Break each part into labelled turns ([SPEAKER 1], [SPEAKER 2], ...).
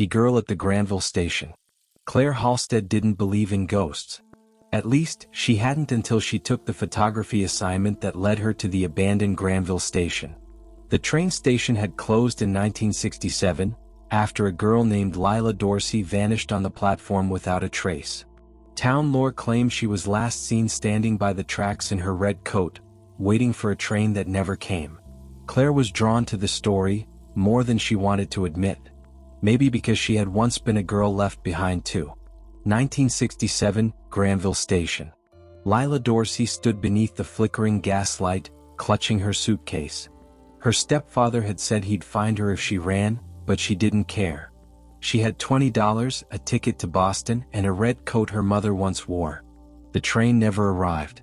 [SPEAKER 1] The girl at the Granville station. Claire Halstead didn't believe in ghosts. At least, she hadn't until she took the photography assignment that led her to the abandoned Granville station. The train station had closed in 1967, after a girl named Lila Dorsey vanished on the platform without a trace. Town lore claims she was last seen standing by the tracks in her red coat, waiting for a train that never came. Claire was drawn to the story, more than she wanted to admit. Maybe because she had once been a girl left behind too. 1967, Granville Station. Lila Dorsey stood beneath the flickering gaslight, clutching her suitcase. Her stepfather had said he'd find her if she ran, but she didn't care. She had $20, a ticket to Boston, and a red coat her mother once wore. The train never arrived.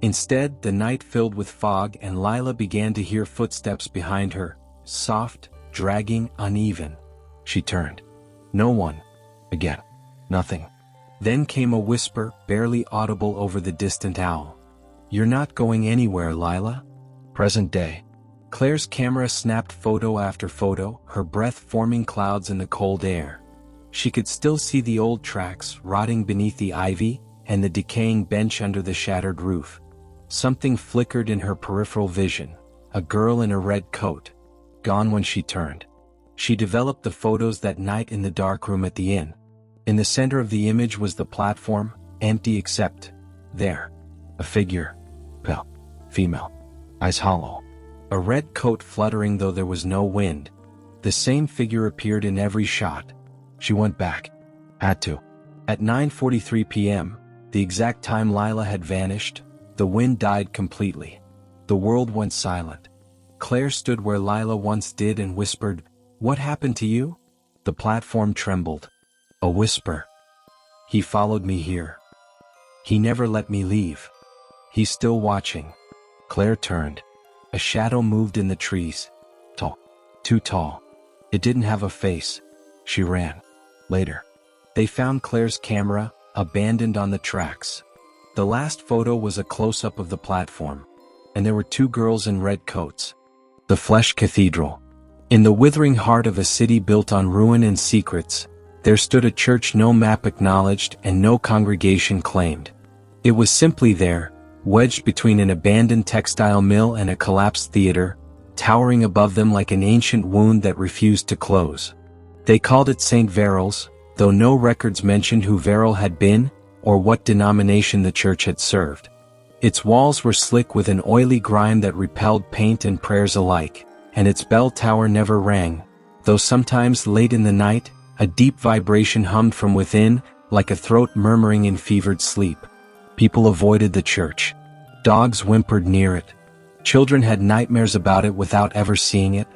[SPEAKER 1] Instead, the night filled with fog, and Lila began to hear footsteps behind her, soft, dragging, uneven. She turned. No one. Again. Nothing. Then came a whisper, barely audible over the distant owl. "You're not going anywhere, Lila." Present day. Claire's camera snapped photo after photo, her breath forming clouds in the cold air. She could still see the old tracks rotting beneath the ivy, and the decaying bench under the shattered roof. Something flickered in her peripheral vision. A girl in a red coat. Gone when she turned. She developed the photos that night in the dark room at the inn. In the center of the image was the platform, empty except, there, a figure. Pale. Female. Eyes hollow. A red coat fluttering though there was no wind. The same figure appeared in every shot. She went back. Had to. At 9:43 p.m., the exact time Lila had vanished, the wind died completely. The world went silent. Claire stood where Lila once did and whispered, "What happened to you?" The platform trembled. A whisper. "He followed me here. He never let me leave. He's still watching." Claire turned. A shadow moved in the trees. Tall. Too tall. It didn't have a face. She ran. Later. They found Claire's camera, abandoned on the tracks. The last photo was a close-up of the platform. And there were two girls in red coats. The Flesh Cathedral. In the withering heart of a city built on ruin and secrets, there stood a church no map acknowledged and no congregation claimed. It was simply there, wedged between an abandoned textile mill and a collapsed theater, towering above them like an ancient wound that refused to close. They called it St. Verrill's, though no records mentioned who Verrill had been, or what denomination the church had served. Its walls were slick with an oily grime that repelled paint and prayers alike, and its bell tower never rang, though sometimes late in the night, a deep vibration hummed from within, like a throat murmuring in fevered sleep. People avoided the church. Dogs whimpered near it. Children had nightmares about it without ever seeing it.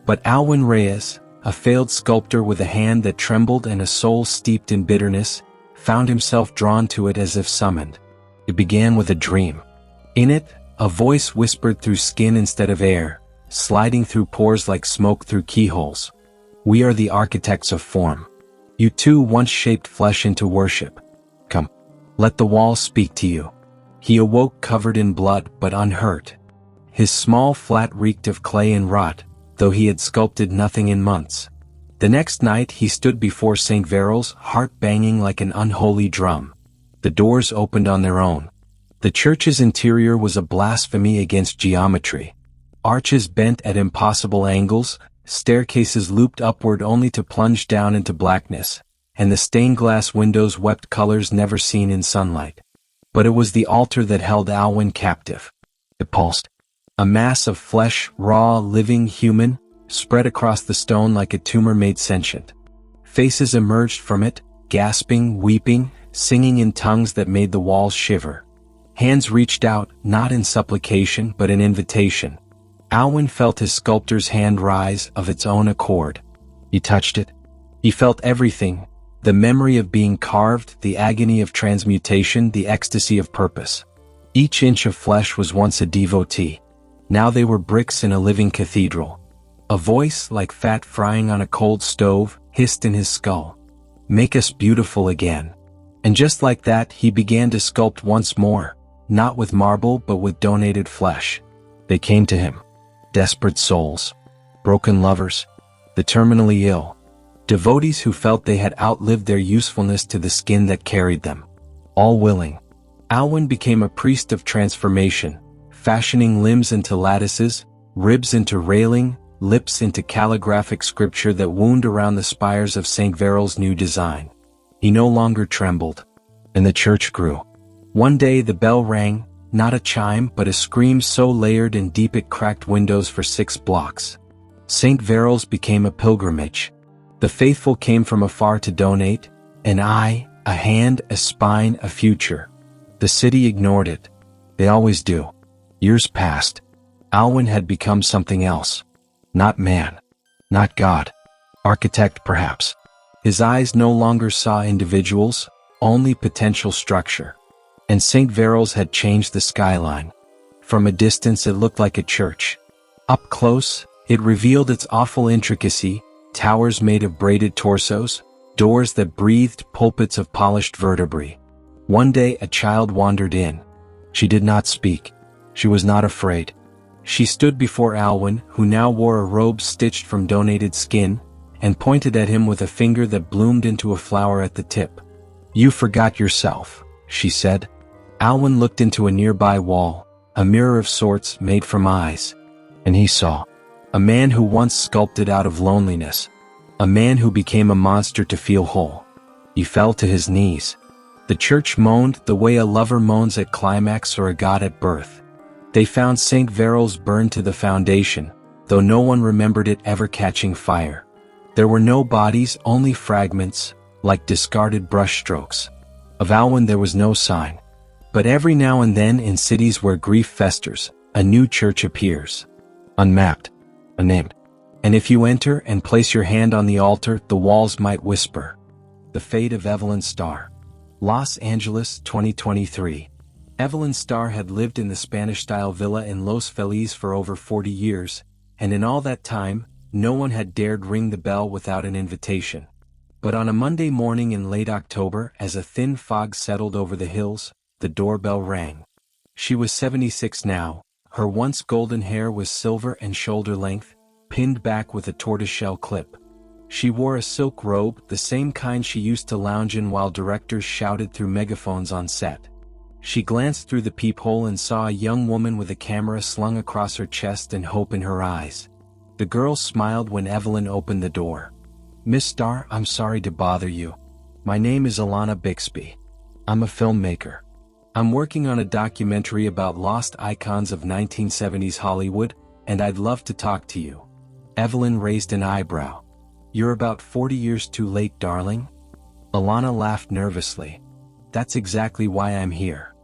[SPEAKER 1] But Alwyn Reyes, a failed sculptor with a hand that trembled and a soul steeped in bitterness, found himself drawn to it as if summoned. It began with a dream. In it, a voice whispered through skin instead of air, sliding through pores like smoke through keyholes. "We are the architects of form. You too once shaped flesh into worship. Come. Let the walls speak to you." He awoke covered in blood but unhurt. His small flat reeked of clay and rot, though he had sculpted nothing in months. The next night he stood before St. Verrill's, heart banging like an unholy drum. The doors opened on their own. The church's interior was a blasphemy against geometry. Arches bent at impossible angles, staircases looped upward only to plunge down into blackness, and the stained glass windows wept colors never seen in sunlight. But it was the altar that held Alwyn captive. It pulsed. A mass of flesh, raw, living, human, spread across the stone like a tumor made sentient. Faces emerged from it, gasping, weeping, singing in tongues that made the walls shiver. Hands reached out, not in supplication but in invitation. Alwyn felt his sculptor's hand rise of its own accord. He touched it. He felt everything, the memory of being carved, the agony of transmutation, the ecstasy of purpose. Each inch of flesh was once a devotee. Now they were bricks in a living cathedral. A voice, like fat frying on a cold stove, hissed in his skull. "Make us beautiful again." And just like that, he began to sculpt once more, not with marble but with donated flesh. They came to him. Desperate souls. Broken lovers. The terminally ill. Devotees who felt they had outlived their usefulness to the skin that carried them. All willing, Alwyn became a priest of transformation, fashioning limbs into lattices, ribs into railing, lips into calligraphic scripture that wound around the spires of St. Verrill's new design. He no longer trembled, and the church grew. One day the bell rang, not a chime but a scream so layered and deep it cracked windows for 6 blocks. St. Verrill's became a pilgrimage. The faithful came from afar to donate, an eye, a hand, a spine, a future. The city ignored it. They always do. Years passed. Alwyn had become something else. Not man. Not God. Architect, perhaps. His eyes no longer saw individuals, only potential structure. And St. Verrill's had changed the skyline. From a distance it looked like a church. Up close, it revealed its awful intricacy, towers made of braided torsos, doors that breathed pulpits of polished vertebrae. One day a child wandered in. She did not speak. She was not afraid. She stood before Alwyn, who now wore a robe stitched from donated skin, and pointed at him with a finger that bloomed into a flower at the tip. "You forgot yourself," she said. Alwyn looked into a nearby wall, a mirror of sorts made from eyes. And he saw a man who once sculpted out of loneliness, a man who became a monster to feel whole. He fell to his knees. The church moaned the way a lover moans at climax or a god at birth. They found St. Verrill's burned to the foundation, though no one remembered it ever catching fire. There were no bodies, only fragments, like discarded brushstrokes. Of Alwyn there was no sign. But every now and then in cities where grief festers, a new church appears. Unmapped, unnamed. And if you enter and place your hand on the altar, the walls might whisper. The fate of Evelyn Starr. Los Angeles, 2023. Evelyn Starr had lived in the Spanish-style villa in Los Feliz for over 40 years, and in all that time, no one had dared ring the bell without an invitation. But on a Monday morning in late October, as a thin fog settled over the hills, the doorbell rang. She was 76 now. Her once golden hair was silver and shoulder length, pinned back with a tortoiseshell clip. She wore a silk robe, the same kind she used to lounge in while directors shouted through megaphones on set. She glanced through the peephole and saw a young woman with a camera slung across her chest and hope in her eyes. The girl smiled when Evelyn opened the door. "Miss Starr, I'm sorry to bother you. My name is Alana Bixby. I'm a filmmaker. I'm working on a documentary about lost icons of 1970s Hollywood, and I'd love to talk to you." Evelyn raised an eyebrow. "You're about 40 years too late, darling." Alana laughed nervously. "That's exactly why I'm here."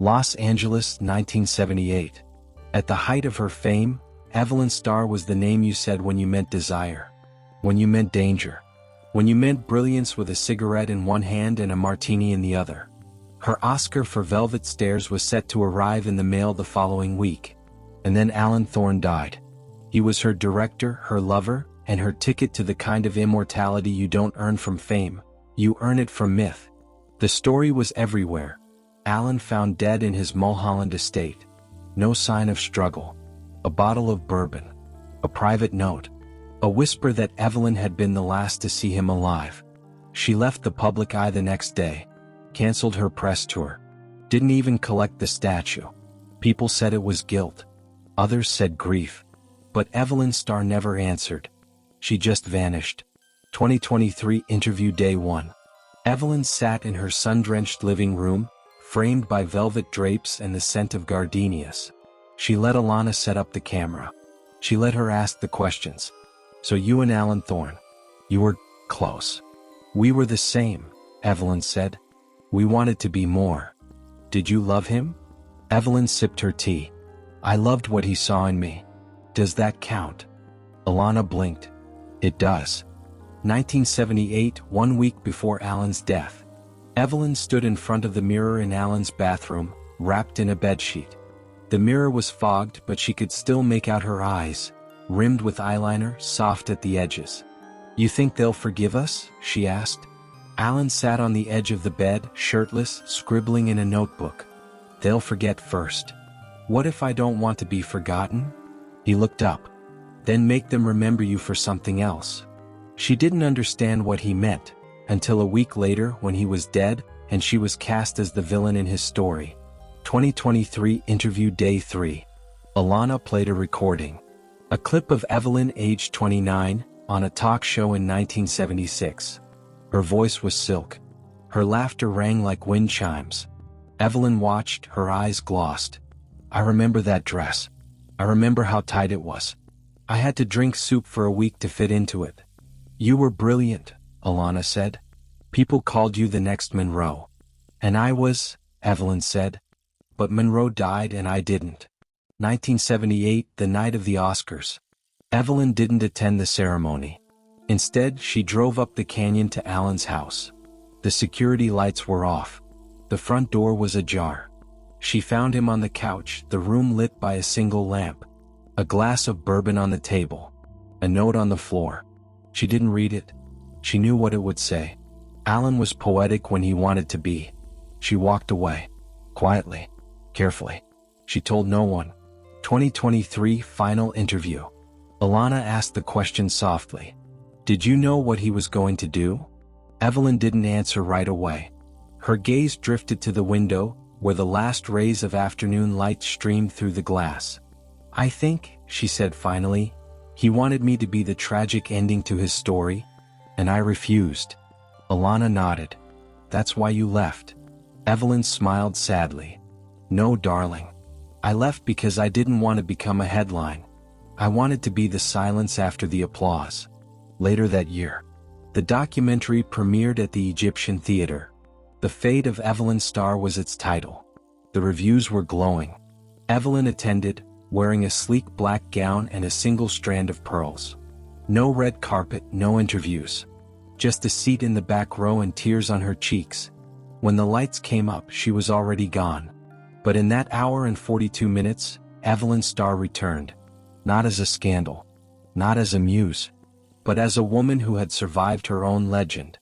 [SPEAKER 1] Los Angeles, 1978. At the height of her fame, Evelyn Starr was the name you said when you meant desire. When you meant danger. When you meant brilliance with a cigarette in one hand and a martini in the other. Her Oscar for Velvet Stairs was set to arrive in the mail the following week. And then Alan Thorne died. He was her director, her lover, and her ticket to the kind of immortality you don't earn from fame, you earn it from myth. The story was everywhere. Alan found dead in his Mulholland estate. No sign of struggle. A bottle of bourbon. A private note. A whisper that Evelyn had been the last to see him alive. She left the public eye the next day. Cancelled her press tour. Didn't even collect the statue. People said it was guilt. Others said grief. But Evelyn Starr never answered. She just vanished. 2023 Interview Day 1. Evelyn sat in her sun-drenched living room, framed by velvet drapes and the scent of gardenias. She let Alana set up the camera. She let her ask the questions. "So you and Alan Thorne, you were close." "We were the same," Evelyn said. "We wanted to be more." "Did you love him?" Evelyn sipped her tea. "I loved what he saw in me." "Does that count?" Alana blinked. "It does." 1978, 1 week before Alan's death. Evelyn stood in front of the mirror in Alan's bathroom, wrapped in a bedsheet. The mirror was fogged, but she could still make out her eyes, rimmed with eyeliner, soft at the edges. "You think they'll forgive us?" she asked. Alan sat on the edge of the bed, shirtless, scribbling in a notebook. "They'll forget first." "What if I don't want to be forgotten?" He looked up. "Then make them remember you for something else." She didn't understand what he meant, until a week later when he was dead and she was cast as the villain in his story. 2023 Interview Day 3. Alana played a recording. A clip of Evelyn, age 29, on a talk show in 1976. Her voice was silk. Her laughter rang like wind chimes. Evelyn watched, her eyes glossed. I remember that dress. I remember how tight it was. I had to drink soup for a week to fit into it. You were brilliant, Alana said. People called you the next Monroe. And I was, Evelyn said. But Monroe died and I didn't. 1978, the night of the Oscars. Evelyn didn't attend the ceremony. Instead, she drove up the canyon to Alan's house. The security lights were off. The front door was ajar. She found him on the couch, the room lit by a single lamp. A glass of bourbon on the table. A note on the floor. She didn't read it. She knew what it would say. Alan was poetic when he wanted to be. She walked away. Quietly. Carefully. She told no one. 2023 Final Interview. Alana asked the question softly. Did you know what he was going to do? Evelyn didn't answer right away. Her gaze drifted to the window, where the last rays of afternoon light streamed through the glass. I think, she said finally, he wanted me to be the tragic ending to his story, and I refused. Alana nodded. That's why you left. Evelyn smiled sadly. No, darling. I left because I didn't want to become a headline. I wanted to be the silence after the applause. Later that year, the documentary premiered at the Egyptian Theater. The Fate of Evelyn Starr was its title. The reviews were glowing. Evelyn attended, wearing a sleek black gown and a single strand of pearls. No red carpet, no interviews. Just a seat in the back row and tears on her cheeks. When the lights came up, she was already gone. But in that hour and 42 minutes, Evelyn Starr returned. Not as a scandal. Not as a muse. But as a woman who had survived her own legend.